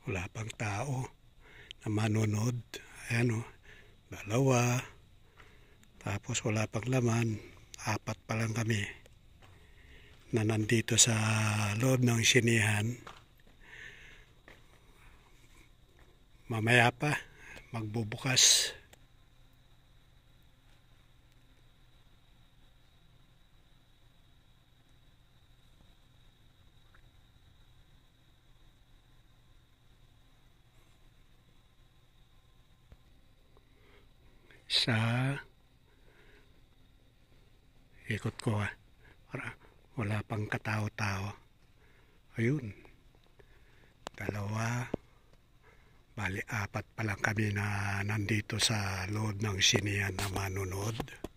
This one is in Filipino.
Wala pang tao na manonood. Ayan o, dalawa. Tapos wala pang laman. 4 pa lang kami na nandito sa loob ng sinihan. Mamaya pa magbubukas. Sa ikot ko para wala pang katao-tao. Ayun, dalawa, bali 4 pa lang kami na nandito sa loob ng sinihan na manonood.